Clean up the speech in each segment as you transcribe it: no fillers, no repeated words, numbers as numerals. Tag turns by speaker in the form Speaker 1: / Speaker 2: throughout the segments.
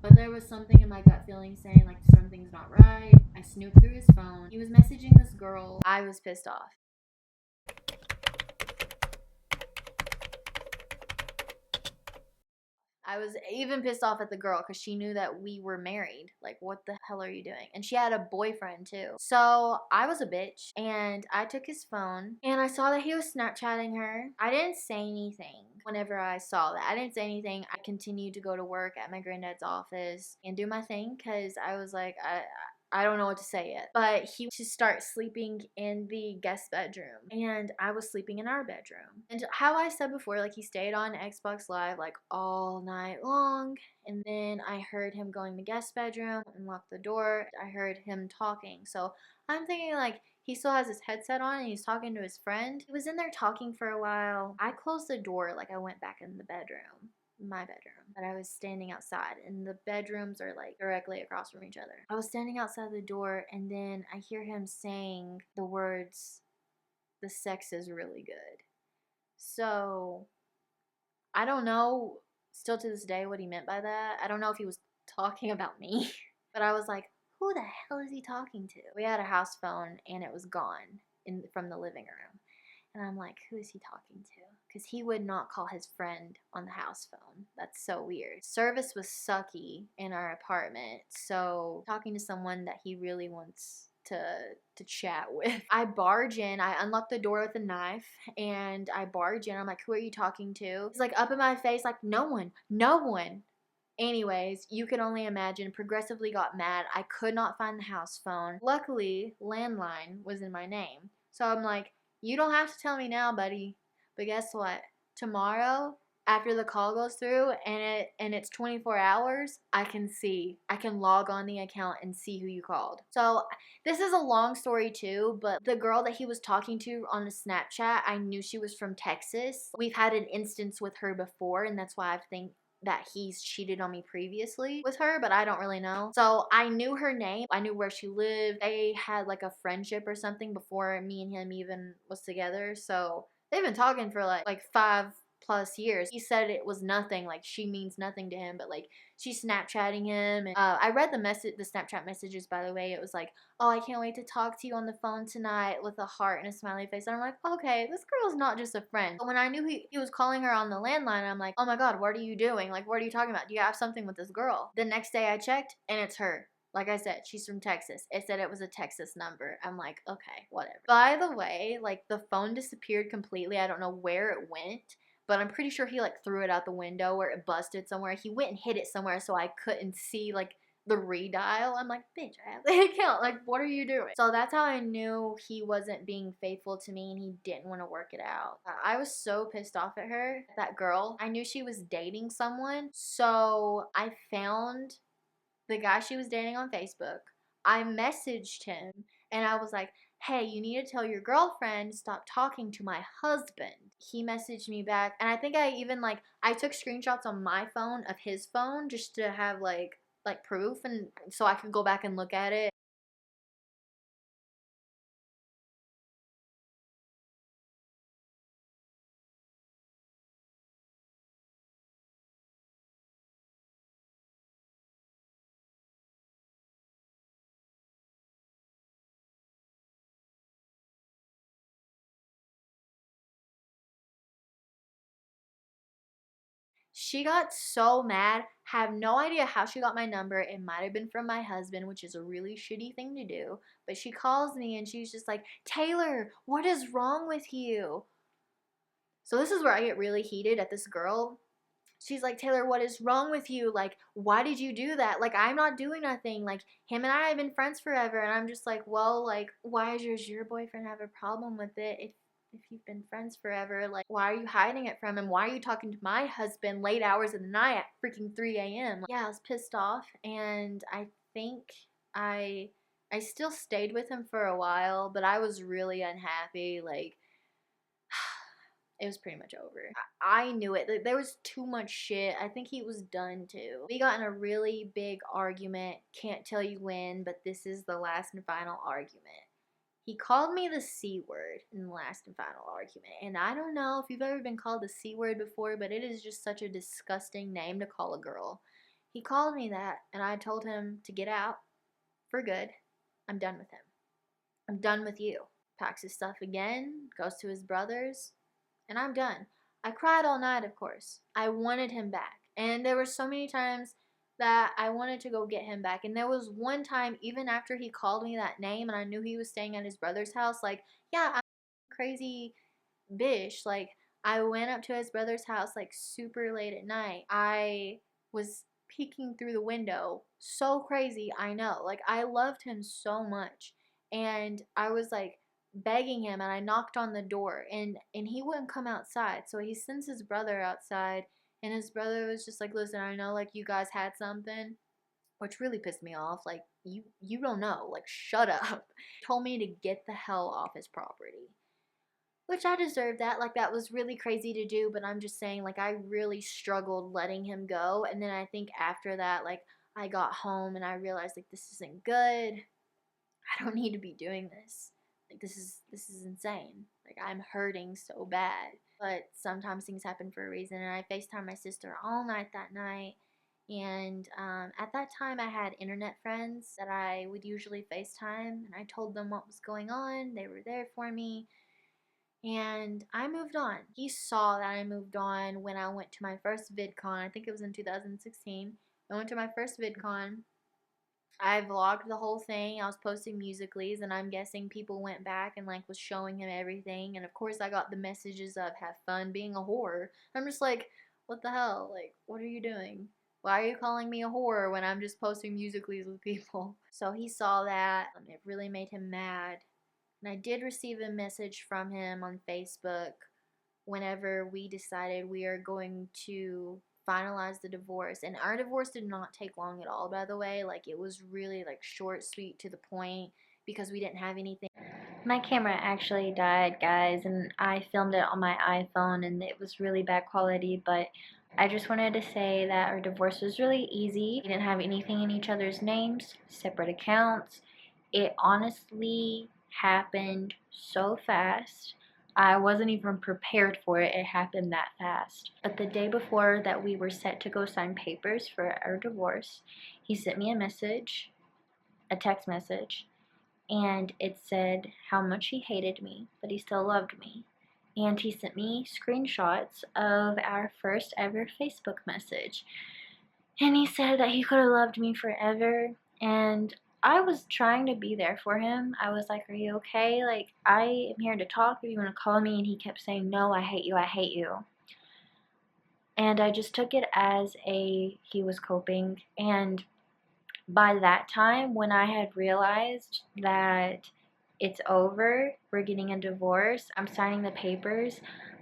Speaker 1: But there was something in my gut feeling saying like something's not right. I snooped through his phone. He was messaging this girl. I was pissed off. I was even pissed off at the girl because she knew that we were married. Like, what the hell are you doing? And she had a boyfriend too. So I was a bitch and I took his phone and I saw that he was Snapchatting her. I didn't say anything whenever I saw that. I didn't say anything. I continued to go to work at my granddad's office and do my thing because I was like, I don't know what to say yet. But he to start sleeping in the guest bedroom and I was sleeping in our bedroom. And how I said before, like he stayed on Xbox Live like all night long. And then I heard him go in the guest bedroom and lock the door. I heard him talking. So I'm thinking like he still has his headset on and he's talking to his friend. He was in there talking for a while. I closed the door like I went back in the bedroom. My bedroom, but I was standing outside and the bedrooms are like directly across from each other. I was standing outside the door and then I hear him saying the words, "The sex is really good." So I don't know still to this day what he meant by that. I don't know if he was talking about me, but I was like, who the hell is he talking to? We had a house phone and it was gone from the living room. And I'm like, who is he talking to? Because he would not call his friend on the house phone. That's so weird. Service was sucky in our apartment. So talking to someone that he really wants to chat with. I barge in. I unlock the door with a knife and I barge in. I'm like, who are you talking to? He's like up in my face like, no one, no one. Anyways, you can only imagine, progressively got mad. I could not find the house phone. Luckily, landline was in my name. So I'm like, you don't have to tell me now, buddy. But guess what? Tomorrow, after the call goes through and it's 24 hours, I can log on the account and see who you called. So this is a long story too, but the girl that he was talking to on the Snapchat, I knew she was from Texas. We've had an instance with her before, and that's why I think that he's cheated on me previously with her, but I don't really know. So I knew her name. I knew where she lived. They had like a friendship or something before me and him even was together. So they've been talking for like 5+ years. He said it was nothing, like she means nothing to him, but like she's Snapchatting him. And I read the Snapchat messages, by the way. It was like, oh, I can't wait to talk to you on the phone tonight with a heart and a smiley face. And I'm like, okay, this girl's not just a friend. But when I knew he was calling her on the landline, I'm like, oh my God, what are you doing? Like, what are you talking about? Do you have something with this girl? The next day I checked and it's her. Like I said, she's from Texas. It said it was a Texas number. I'm like, okay, whatever. By the way, like the phone disappeared completely. I don't know where it went, but I'm pretty sure he like threw it out the window or it busted somewhere. He went and hid it somewhere so I couldn't see like the redial. I'm like, bitch, I have the account. Like, what are you doing? So that's how I knew he wasn't being faithful to me and he didn't want to work it out. I was so pissed off at her, that girl. I knew she was dating someone. So I found the guy she was dating on Facebook. I messaged him and I was like, hey, you need to tell your girlfriend to stop talking to my husband. He messaged me back and I think I even I took screenshots on my phone of his phone just to have like proof and so I could go back and look at it. She got so mad, have no idea how she got my number. It might have been from my husband, which is a really shitty thing to do. But she calls me and she's just like, Taylor, what is wrong with you? So this is where I get really heated at this girl. She's like, Taylor, what is wrong with you? Like, why did you do that? Like, I'm not doing nothing. Like, him and I have been friends forever. And I'm just like, well, like, why does your boyfriend have a problem with it if you've been friends forever? Like, why are you hiding it from him? Why are you talking to my husband late hours of the night at freaking 3 a.m.? Like, yeah, I was pissed off. And I think I I still stayed with him for a while, but I was really unhappy. Like, it was pretty much over. I knew it. There was too much shit. I think he was done too. We got in a really big argument. Can't tell you when, but this is the last and final argument. He called me the C word in the last and final argument. And I don't know if you've ever been called the C word before, but it is just such a disgusting name to call a girl. He called me that, and I told him to get out for good. I'm done with him. I'm done with you. Packs his stuff again, goes to his brother's, and I'm done. I cried all night, of course. I wanted him back. And there were so many times that I wanted to go get him back. And there was one time, even after he called me that name and I knew he was staying at his brother's house, like, yeah, I'm crazy bitch. Like, I went up to his brother's house like super late at night. I was peeking through the window. So crazy, I know. Like, I loved him so much. And I was like begging him, and I knocked on the door, and he wouldn't come outside. So he sends his brother outside, and his brother was just like, "Listen, I know like you guys had something," which really pissed me off. Like, you don't know. Like, shut up. Told me to get the hell off his property. Which I deserve that. Like, that was really crazy to do, but I'm just saying, like, I really struggled letting him go. And then I think after that, like, I got home and I realized, like, this isn't good. I don't need to be doing this. Like, this is insane. Like, I'm hurting so bad. But sometimes things happen for a reason. And I FaceTimed my sister all night that night. And at that time, I had internet friends that I would usually FaceTime. And I told them what was going on. They were there for me. And I moved on. He saw that I moved on when I went to my first VidCon. I think it was in 2016. I went to my first VidCon. I vlogged the whole thing. I was posting musicallys, and I'm guessing people went back and like was showing him everything. And of course, I got the messages of "have fun being a whore." I'm just like, what the hell? Like, what are you doing? Why are you calling me a whore when I'm just posting musicallys with people? So he saw that. It really made him mad. And I did receive a message from him on Facebook whenever we decided we are going to finalize the divorce. And our divorce did not take long at all, by the way. Like, it was really like short, sweet, to the point, because we didn't have anything. My camera actually died, guys, and I filmed it on my iPhone, and it was really bad quality, but I just wanted to say that our divorce was really easy. We didn't have anything in each other's names, separate accounts. It honestly happened so fast. I wasn't even prepared for it. It happened that fast. But the day before that we were set to go sign papers for our divorce, he sent me a message, a text message, and it said how much he hated me, but he still loved me. And he sent me screenshots of our first ever Facebook message. And he said that he could have loved me forever. And I was trying to be there for him. I was like, "Are you okay? Like, I am here to talk if you want to call me." And he kept saying, "No, I hate you, I hate you." And I just took it as he was coping. And by that time, when I had realized that it's over, we're getting a divorce, I'm signing the papers,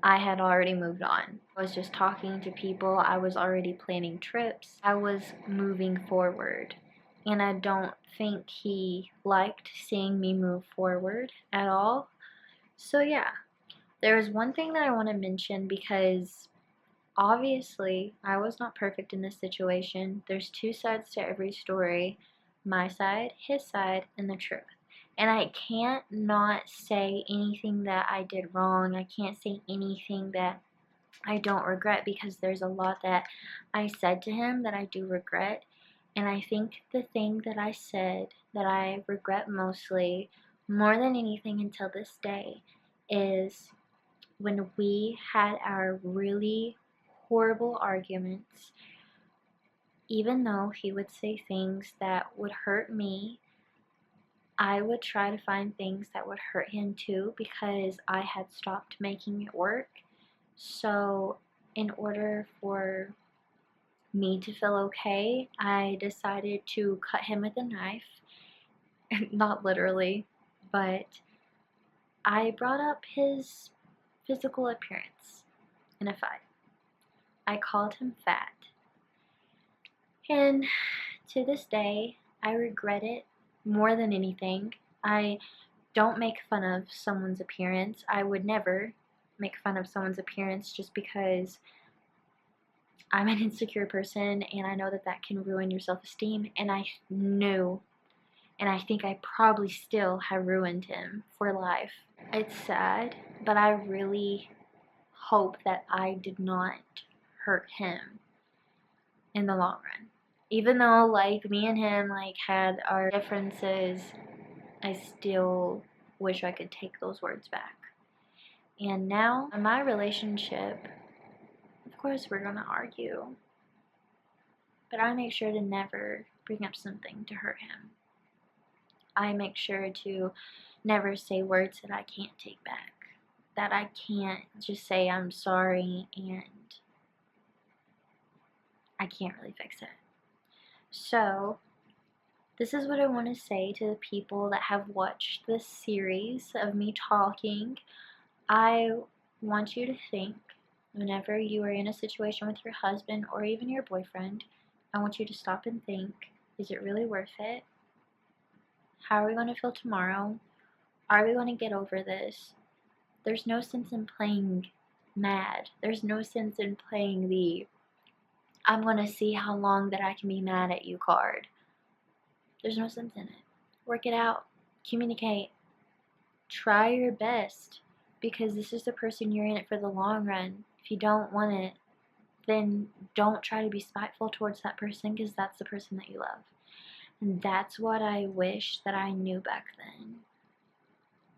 Speaker 1: I had already moved on. I was just talking to people, I was already planning trips, I was moving forward. And I don't think he liked seeing me move forward at all. So yeah, there is one thing that I want to mention, because obviously, I was not perfect in this situation. There's two sides to every story. My side, his side, and the truth. And I can't not say anything that I did wrong. I can't say anything that I don't regret, because there's a lot that I said to him that I do regret. And I think the thing that I said that I regret mostly, more than anything until this day, is when we had our really horrible arguments. Even though he would say things that would hurt me, I would try to find things that would hurt him too, because I had stopped making it work. So in order for me to feel okay, I decided to cut him with a knife. Not literally, but I brought up his physical appearance in a fight. I called him fat. And to this day, I regret it more than anything. I don't make fun of someone's appearance. I would never make fun of someone's appearance, just because I'm an insecure person, and I know that that can ruin your self-esteem. And I knew, and I think I probably still have ruined him for life. It's sad, but I really hope that I did not hurt him in the long run. Even though, like, me and him, like, had our differences, I still wish I could take those words back. And now, in my relationship, of course we're gonna argue, but I make sure to never bring up something to hurt him. I make sure to never say words that I can't take back, that I can't just say I'm sorry and I can't really fix it. So, this is what I want to say to the people that have watched this series of me talking. I want you to think, whenever you are in a situation with your husband or even your boyfriend, I want you to stop and think, is it really worth it? How are we going to feel tomorrow? Are we going to get over this? There's no sense in playing mad. There's no sense in playing the I'm going to see how long that I can be mad at you card. There's no sense in it. Work it out. Communicate. Try your best, because this is the person you're in it for the long run. If you don't want it, then don't try to be spiteful towards that person, because that's the person that you love. And that's what I wish that I knew back then,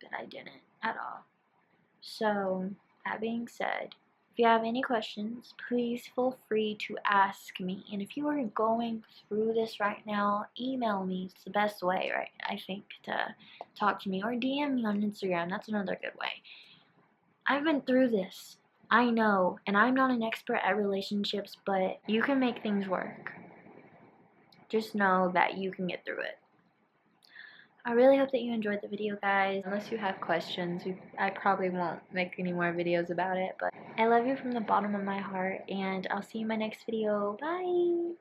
Speaker 1: but I didn't at all. So, that being said, if you have any questions, please feel free to ask me. And if you are going through this right now, email me. It's the best way, right? I think, to talk to me. Or DM me on Instagram. That's another good way. I've been through this. I know. And I'm not an expert at relationships, but you can make things work. Just know that you can get through it. I really hope that you enjoyed the video, guys. Unless you have questions, I probably won't make any more videos about it. But I love you from the bottom of my heart, and I'll see you in my next video. Bye!